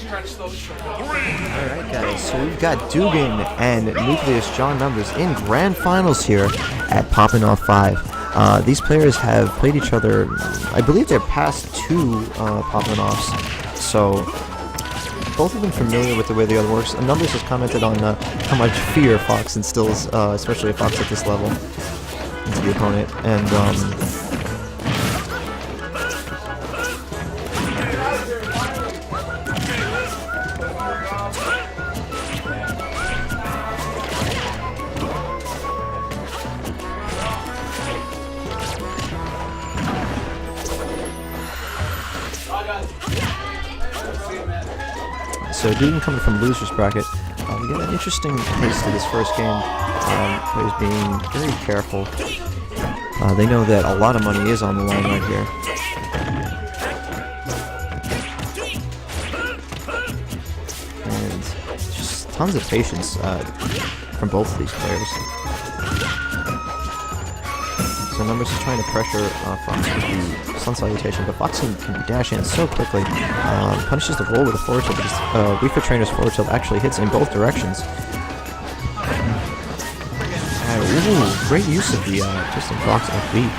Alright guys, so we've got Dugan and Nucleus JohnNumbers in grand finals here at POPnOFF 5. These players have played each other, I believe they're past 2 POPnOFFs, so both of them familiar with the way the other works. Numbers has commented on how much fear Fox instills, especially a Fox at this level, into the opponent, and so Dugan coming from loser's bracket. We got an interesting pace to this first game. Players being very careful. They know that a lot of money is on the line right here. And just tons of patience from both of these players. So Numbers is trying to pressure Fox with the Sun Salutation, but Fox can dash in so quickly. Punishes the roll with a forward tilt because Wii Fit Trainer's forward tilt actually hits in both directions. Ooh, great use of the Twisting Fox FB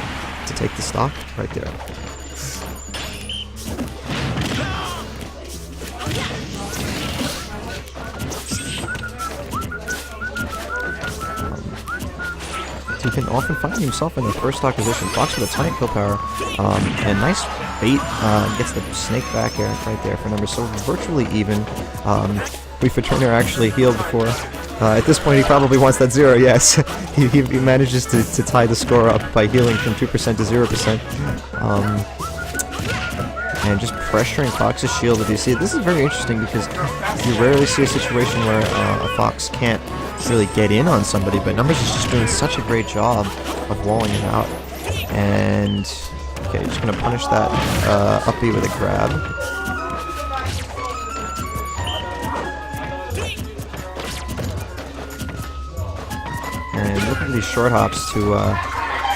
to take the stock right there. He can often find himself in the first stock position. Fox with a ton of kill power, and nice bait, gets the snake back air right there for Numbers, so virtually even. Wii Fit Trainer actually healed before. At this point he probably wants that 0, yes. he manages to tie the score up by healing from 2% to 0%. And just pressuring Fox's shield. If you see it, this is very interesting because you rarely see a situation where a Fox can't really get in on somebody, but Numbers is just doing such a great job of walling it out. And okay, just gonna punish that up B with a grab. And look at these short hops to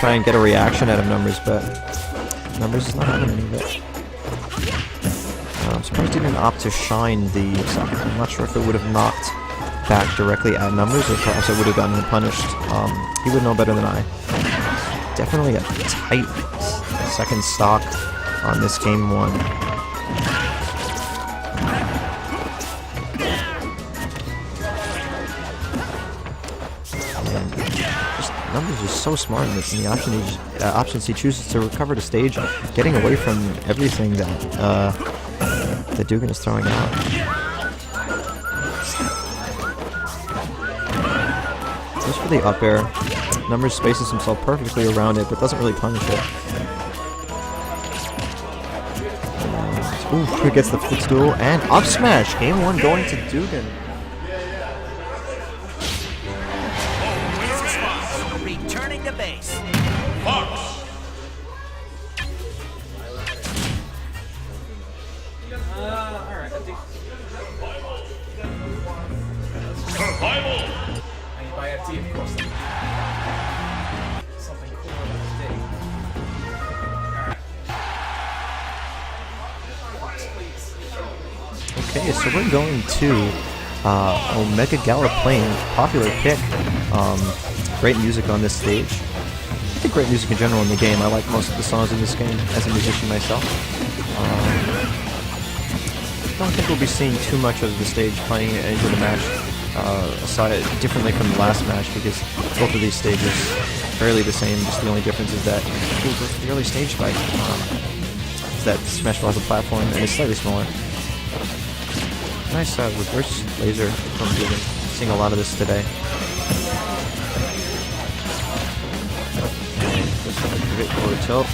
try and get a reaction out of Numbers, but Numbers is not having any of it. I'm surprised he didn't opt to shine the socket. I'm not sure if it would have knocked back directly at Numbers, or perhaps it would have gotten him punished. He would know better than I. Definitely a tight second stock on this game 1. And just Numbers is so smart in this, and the options he chooses to recover the stage, getting away from everything that that Dugan is throwing out. Just for the up air, Numbers spaces himself perfectly around it, but doesn't really punish it. Ooh, he gets the footstool and up smash. Game 1 going to Dugan. Returning to base. Fox. Survival. Okay, so we're going to Omega Gala playing, popular pick. Great music on this stage. I think great music in general in the game. I like most of the songs in this game as a musician myself. I don't think we'll be seeing too much of the stage playing into the match, aside differently from the last match, because both of these stages are fairly the same. Just the only difference is that the early stage fight is that Smash Bros. The platform and it's slightly smaller. Nice reverse laser from Dugan. Seeing a lot of this today. And just pivot forward tilt.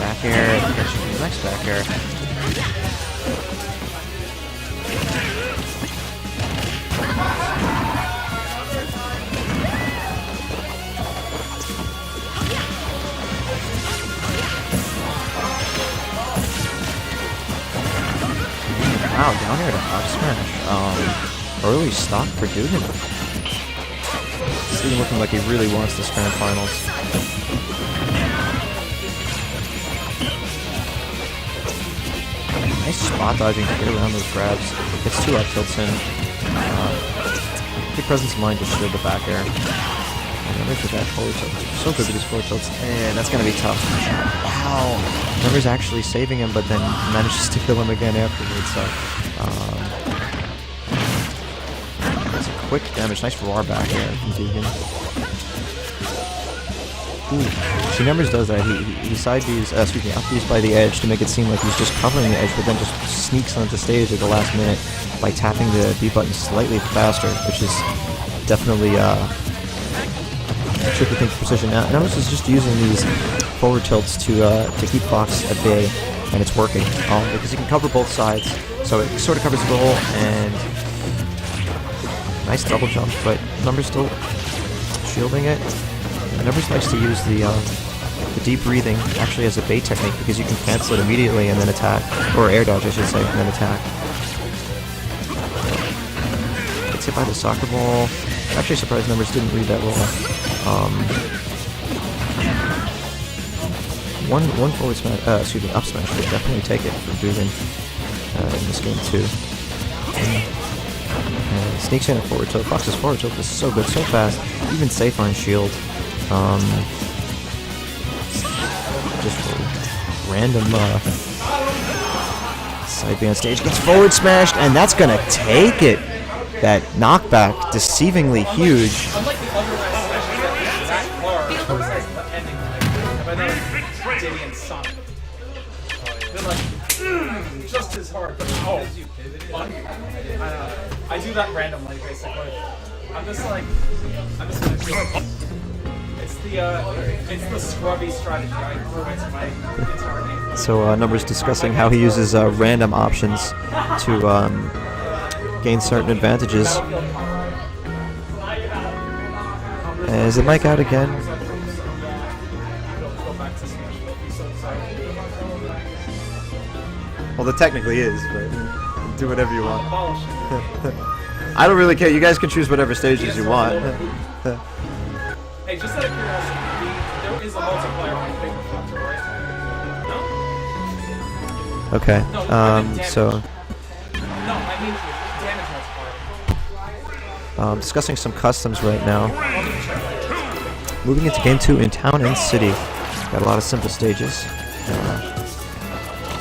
Back air. Nice back air. Wow, down here to up smash. Early stock for Dugan. This is looking like he really wants this grand finals. Nice spot dodging to get around those grabs. Gets 2 up tilts in. Good presence of mind to shield the back air. And Numbers with that forward tilt. So good with these forward tilts. And that's going to be tough. Wow. Numbers actually saving him, but then manages to kill him again afterwards. So, that's a quick damage. Nice roar back air from Dugan. Ooh. See, Numbers does that. He side B's, excuse me, up B's by the edge to make it seem like he's just covering the edge, but then just sneaks onto stage at the last minute by tapping the B button slightly faster, which is definitely tricky thing for precision. Now, Numbers is just using these forward tilts to keep Fox at bay, and it's working because he can cover both sides. So it sort of covers the goal, and nice double jump, but Numbers still shielding it. Numbers likes to use the deep breathing actually as a bait technique because you can cancel it immediately and then attack, or air dodge I should say, and then attack. Gets hit by the soccer ball. Actually surprised Numbers didn't read that well. One forward smash, excuse me, up smash would definitely take it from Dugan in this game too. And sneaks in a forward tilt. Fox's forward tilt is so good, so fast, even safe on shield. Just random side B on stage, gets forward smashed, and that's gonna take it. That knockback, deceivingly huge. Unlike the other last session that far, was the ending. By that, Diddy and Sonic. They're like, just as hard, but I do that randomly, basically. I'm just gonna do it. It's the scrubby strategy. I grew into my entire name. So Numbers discussing how he uses random options to gain certain advantages. Is the mic out again? Well, it technically is, but do whatever you want. I don't really care. You guys can choose whatever stages you want. Hey, just out of curiosity, there is a multiplayer on Big Reflector, right? No? Okay. No, So No, I mean damage multiplier. discussing some customs right now. Moving into game 2 in town and city. Got a lot of simple stages.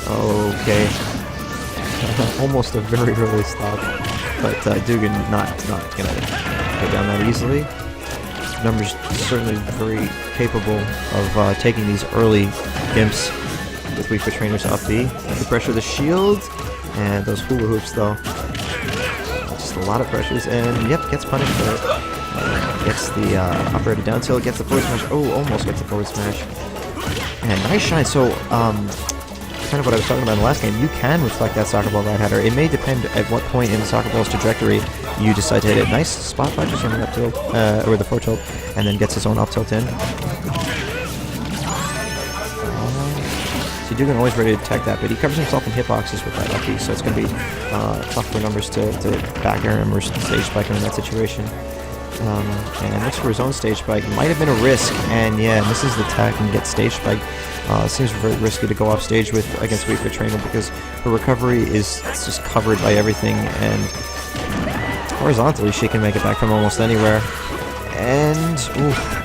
Okay. Almost a very early stop, but Dugan not gonna go down that easily. Numbers certainly very capable of taking these early imps with weak for trainers up B. The pressure of the shield, and those hula hoops though. Just a lot of pressures, and yep, gets punished for it. Gets the operator down tilt, gets the forward smash. Oh, almost gets the forward smash. And nice shine. So, kind of what I was talking about in the last game, you can reflect that soccer ball right header. It may depend at what point in the soccer ball's trajectory you decide to hit it. Nice spot by just on the up tilt, or the forward tilt, and then gets his own up tilt in. So Dugan always ready to attack that, but he covers himself in hitboxes with that up B, so it's going to be tough for Numbers to back air him or stage spike him in that situation. And looks for his own stage spike. Might have been a risk, and yeah, misses the attack and gets stage spike. Seems very risky to go off stage with against weak for trainer because her recovery is just covered by everything, and horizontally she can make it back from almost anywhere. And oof.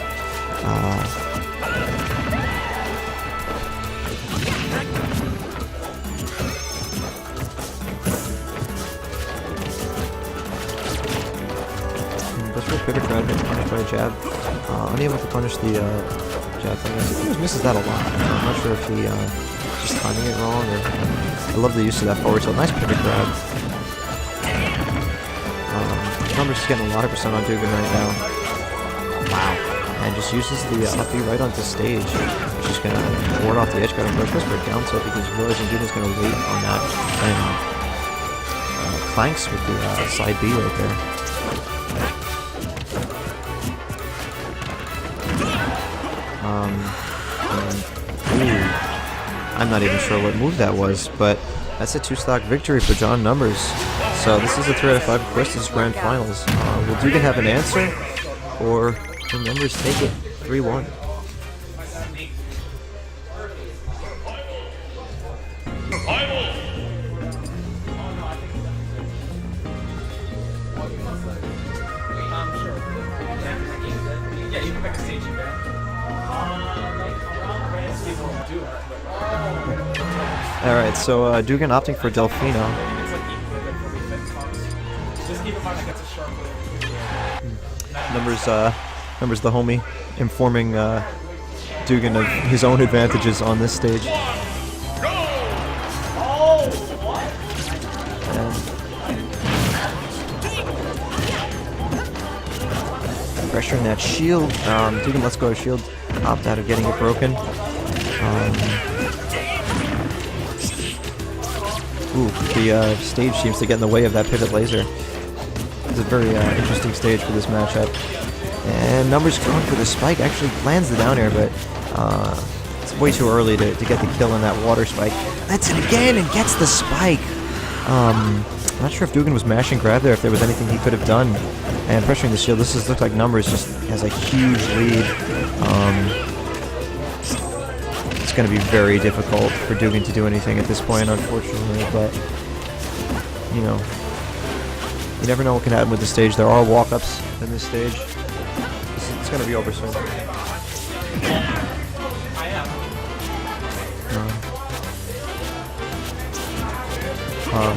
Pivot grab getting punished by a jab. Unable to punish the jab thing. He always misses that a lot. I'm not sure if he just timing it wrong or. I love the use of that forward tilt. Nice pivot grab. Numbers is getting a lot of percent on Dugan right now. Wow. And just uses the up B right onto stage. Just gonna ward off the edge guard approach. Goes for a down tilt because he's realizing Dugan's gonna wait on that and clanks with the side B right there. I'm not even sure what move that was, but that's a 2-stock victory for JohnNumbers. So this is a 3 out of 5 versus grand finals. Will Dugan have an answer, or will Numbers take it 3-1? Final. Alright, so Dugan opting for Delfino. It's like equal good for defense talks. Just keep in mind that gets a sharp Numbers the homie informing Dugan of his own advantages on this stage. Pressuring that shield. Dugan lets go of shield. Opt out of getting it broken. The stage seems to get in the way of that pivot laser. It's a very interesting stage for this matchup. And Numbers going for the spike. Actually lands the down air, but it's way too early to get the kill in that water spike. Lets it again and gets the spike. I'm not sure if Dugan was mashing grab there, if there was anything he could have done. And pressuring the shield, this looks like Numbers just has a huge lead. It's going to be very difficult for Dugan to do anything at this point, unfortunately, but, you know, you never know what can happen with the stage. There are walk-ups in this stage. It's going to be over soon.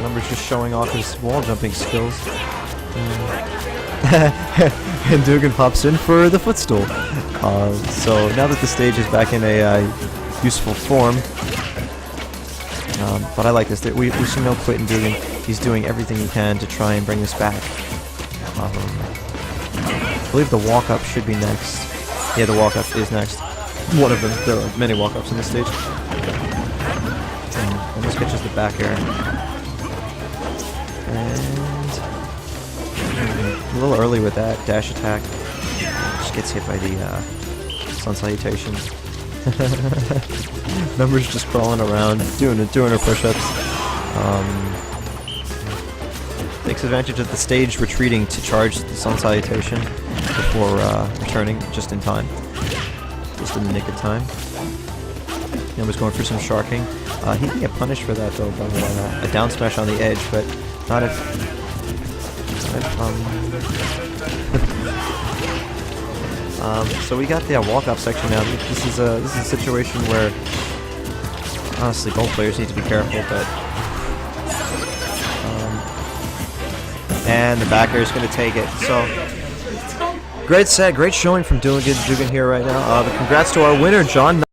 Numbers just showing off his wall jumping skills. And Dugan pops in for the footstool. So now that the stage is back in a useful form, but I like this. We see no quit in Dugan. He's doing everything he can to try and bring this back. I believe the walk-up should be next. Yeah, the walk-up is next. One of them. There are many walk-ups in this stage. And this catches the back air. And a little early with that dash attack. Just gets hit by the sun salutation. Numbers just crawling around, doing her push-ups. Takes advantage of the stage retreating to charge the sun salutation before returning just in time. Just in the nick of time. Numbers going for some sharking. He can get punished for that though by a down smash on the edge, but not if so we got the walk-up section now. This is a situation where honestly both players need to be careful, but and the back air is going to take it. So great set, great showing from Dugan here right now. But congrats to our winner, John.